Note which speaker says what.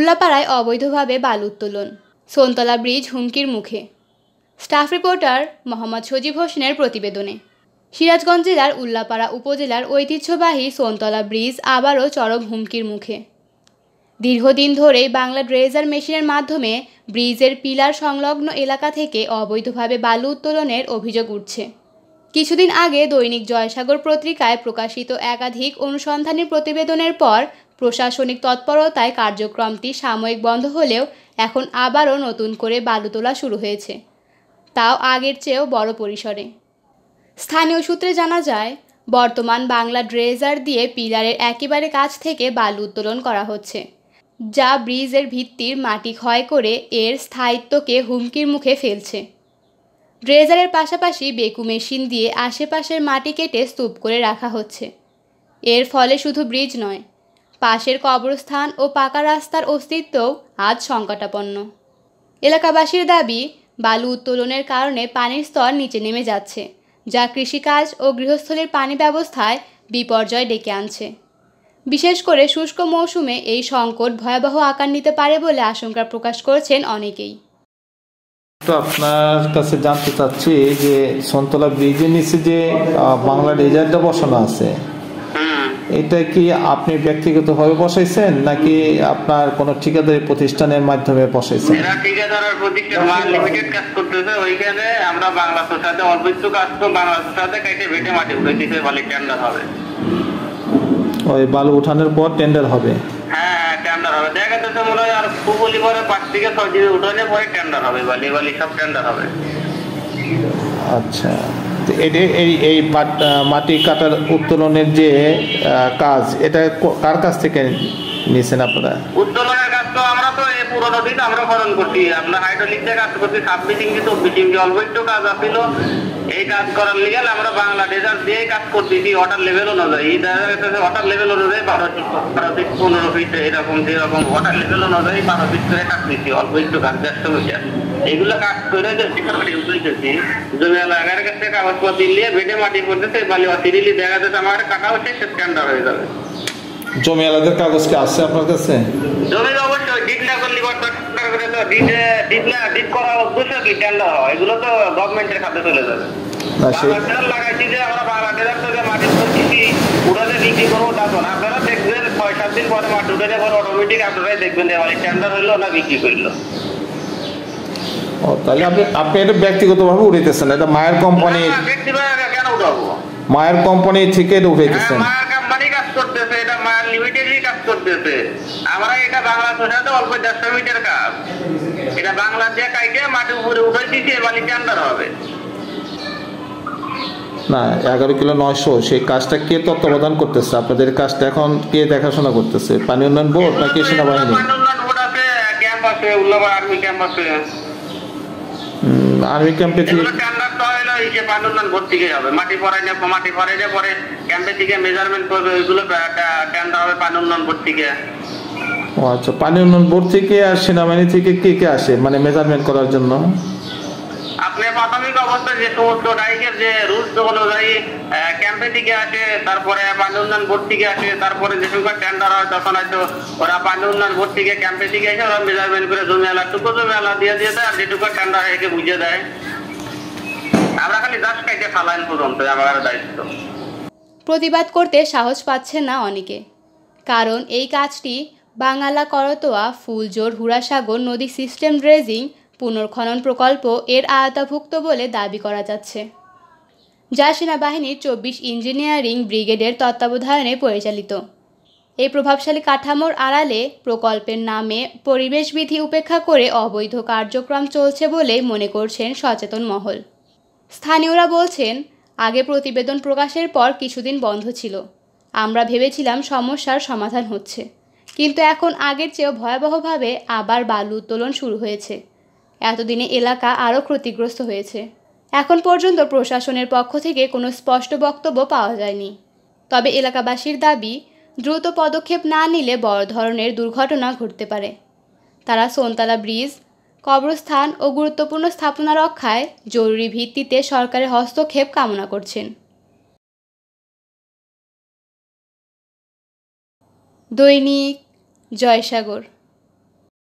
Speaker 1: উল্লাপাড়ায় অবৈধভাবে বালু উত্তোলন, সোনতলা ব্রিজ হুমকির মুখে। স্টাফ রিপোর্টার মোহাম্মদ সজীব হোসেনের প্রতিবেদনে। সিরাজগঞ্জ জেলার উল্লাপাড়া উপজেলার ঐতিহ্যবাহী সোনতলা ব্রিজ আবারও চরম হুমকির মুখে। দীর্ঘদিন ধরেই বাংলা ড্রেজার মেশিনের মাধ্যমে ব্রিজের পিলার সংলগ্ন এলাকা থেকে অবৈধভাবে বালু উত্তোলনের অভিযোগ উঠছে। কিছুদিন আগে দৈনিক জয়সাগর পত্রিকায় প্রকাশিত একাধিক অনুসন্ধানী প্রতিবেদনের পর প্রশাসনিক তৎপরতায় কার্যক্রমটি সাময়িক বন্ধ হলেও এখন আবারও নতুন করে বালু তোলা শুরু হয়েছে, তাও আগের চেয়েও বড় পরিসরে। স্থানীয় সূত্রে জানা যায়, বর্তমান বাংলা ড্রেজার দিয়ে পিলারের একেবারে কাছ থেকে বালু উত্তোলন করা হচ্ছে, যা ব্রিজের ভিত্তির মাটি ক্ষয় করে এর স্থায়িত্বকে হুমকির মুখে ফেলছে। ড্রেজারের পাশাপাশি বেকু মেশিন দিয়ে আশেপাশের মাটি কেটে স্তূপ করে রাখা হচ্ছে। এর ফলে শুধু ব্রিজ নয়, পাশের কবরস্থান ও পাকা রাস্তার অস্তিত্বও আজ সংকটাপন্ন। এলাকাবাসীর দাবি, বালু উত্তোলনের কারণে পানির স্তর নিচে নেমে যাচ্ছে, যা কৃষিকাজ ও গৃহস্থলীর পানি ব্যবস্থায় বিপর্যয় ডেকে আনছে। বিশেষ করে শুষ্ক মৌসুমে এই সংকট ভয়াবহ আকার নিতে পারে বলে আশঙ্কা প্রকাশ করছেন অনেকেই।
Speaker 2: তো আপনার কাছে জানতে চাচ্ছি যে সোনতলা ব্রিজের নিচে যে বাংলা ড্রেজারটা বসানো আছে, এটা কি আপনি ব্যক্তিগতভাবে বসাইছেন নাকি আপনার কোনো ঠিকাদারি প্রতিষ্ঠানের মাধ্যমে বসাইছেন?
Speaker 3: এরা ঠিকাদারের প্রতিষ্ঠান লিমিটেড কাজ করতেছে, ওইখানে আমরা বাংলাদেশের সাথে অল্প একটু কাজ তো বাংলাদেশের সাথে কেটে বেটে মাটি উঠাইতেছে, বলে টেন্ডার হবে।
Speaker 2: ওই বালু উঠানোর পর টেন্ডার হবে?
Speaker 3: হ্যাঁ, টেন্ডার হবে। দেখা যাচ্ছে মনে হয় আর ফুবলি পরে 5 থেকে 6 দিন উঠানে পরে টেন্ডার হবে, বালি সব টেন্ডার হবে।
Speaker 2: আচ্ছা, এই মাটি কাটার উত্তোলনের যে কাজ, এটা কার কাছ থেকে নিয়েছেন আপনারা?
Speaker 3: উত্তোলনের কাজ তো আমরা তো এই পুরোনো দিন আমরা পালন করছি, আমরা হাইড্রোলিক দিয়ে কাজ করছি, 26 ইঞ্চি 24 ইঞ্চি অল্প একটু কাজ আসছিল। এই কাজ করার লিগে আমরা বাংলা ড্রেজার দিয়ে কাজ করতেছি ওয়াটার লেভেল অনুযায়ী। ওয়াটার লেভেল অনুযায়ী 12 ফিট 15 ফিট এরকম যেরকম ওয়াটার লেভেল অনুযায়ী 12 ফিট করে কাজ দিচ্ছি, অল্প একটু কাজ 150 মিটার। এইগুলো কাজ করে যে মাটি উঠেছি, জমি এলাকার কাছে কাগজপত্র নিয়ে বেটে মাটি করতেছে, বালি অতিরিলি দেখা যাচ্ছে আমার কাটা হচ্ছে, সে টেন্ডার হয়ে যাবে।
Speaker 2: জমি আলাদার কাগজ কি আছে আপনার কাছে?
Speaker 3: জমি অবশ্যই ডিট না করলে ডিট করা উদ্দেশ্য কি টেন্ডার হয়, এগুলো তো গভর্নমেন্টের খাতে চলে যাবে। লাগাইছি যে আমরা বাংলা ড্রেজার থেকে মাটি করছি, উড়াতে বিক্রি করবো তা তো না। আপনারা দেখবেন 6-7 দিন পরে মাটি উঠে পরে অটোমেটিক আপনারাই দেখবেন টেন্ডার হইলো না বিক্রি করলো।
Speaker 2: ও, তাহলে আপনি এটা ব্যক্তিগতভাবে উঠাইতেছেন? এটা মায়ের কোম্পানি?
Speaker 3: ব্যক্তিগত কেন উঠাবো?
Speaker 2: মায়ের কোম্পানি থেকে এটা উঠাইতেছেন?
Speaker 3: মায়ের কোম্পানি কাজ করতেছে, এটা মায়ের লিমিটেডই কাজ করতেছে। আমরা এটা বাংলাদেশের সাথে অল্প 150 মিটার কাজ, এটা বাংলা দিয়ে কাইকে মাটি উপরে উঠাই দিচ্ছি, এবার টেন্ডার হবে
Speaker 2: না। 11 কিলো 900 সেই কাজটা কে তত্ত্বাবধান করতেছে? আপনাদের কাজটা এখন কে দেখাশোনা করতেছে? পানি উন্নয়ন বোর্ড নাকি সেনাবাহিনী?
Speaker 3: পানি উন্নয়ন বোর্ড আছে, ক্যাম্প আছে, উল্লাপাড়া আর্মি ক্যাম্প আছে।
Speaker 2: আর্মি ক্যাম্পে
Speaker 3: টেন্ডার তো হলো এই পানি উন্নয়ন বোর্ড থেকে হবে। মাটি ফরাইলে পরে ক্যাম্পে থেকে মেজারমেন্ট করবে, ওইগুলো টেন্ডার হবে পানি উন্নয়ন বোর্ড থেকে।
Speaker 2: ও আচ্ছা, পানি উন্নয়ন বোর্ড থেকে আর সেনাবাহিনী থেকে কে আসে মানে মেজারমেন্ট করার জন্য?
Speaker 3: আপনি প্রাথমিক অবস্থায় যে সমস্ত ডাইকের যে রুলস অনুযায়ী ক্যাম্পে থেকে আসে, তারপরে পানি উন্নয়ন বোর্ড থেকে আসে, তারপরে যে সময় টেন্ডার হয় তখন হয়তো ওরা পানি উন্নয়ন বোর্ড থেকে ক্যাম্পে থেকে এসে ওরা মেজারমেন্ট করে জমি এলাকাটুকু জমি এলাকা দিয়ে দেয়, আর যেটুকু টেন্ডার একে বুঝিয়ে দেয়। আমরা খালি দাস কাইতে ফালাইন পর্যন্ত আমার দায়িত্ব।
Speaker 1: প্রতিবাদ করতে সাহস পাচ্ছে না অনেকে, কারণ এই কাজটি বাঙ্গালা করতোয়া ফুলজোর হুড়াসাগর নদী সিস্টেম ড্রেজিং পুনর্খনন প্রকল্প এর আওতাভুক্ত বলে দাবি করা যাচ্ছে, যা সেনাবাহিনীর 24 ইঞ্জিনিয়ারিং ব্রিগেডের তত্ত্বাবধানে পরিচালিত। এই প্রভাবশালী কাঠামোর আড়ালে প্রকল্পের নামে পরিবেশ বিধি উপেক্ষা করে অবৈধ কার্যক্রম চলছে বলে মনে করছেন সচেতন মহল। স্থানীয়রা বলছেন, আগে প্রতিবেদন প্রকাশের পর কিছুদিন বন্ধ ছিল, আমরা ভেবেছিলাম সমস্যার সমাধান হচ্ছে, কিন্তু এখন আগের চেয়েও ভয়াবহভাবে আবার বালু উত্তোলন শুরু হয়েছে। এতদিনে এলাকা আরও ক্ষতিগ্রস্ত হয়েছে। এখন পর্যন্ত প্রশাসনের পক্ষ থেকে কোনো স্পষ্ট বক্তব্য পাওয়া যায়নি। তবে এলাকাবাসীর দাবি, দ্রুত পদক্ষেপ না নিলে বড় ধরনের দুর্ঘটনা ঘটতে পারে। তারা সোনতলা ব্রিজ, কবরস্থান ও গুরুত্বপূর্ণ স্থাপনা রক্ষায় জরুরি ভিত্তিতে সরকারের হস্তক্ষেপ কামনা করছেন। দৈনিক জয়সাগর।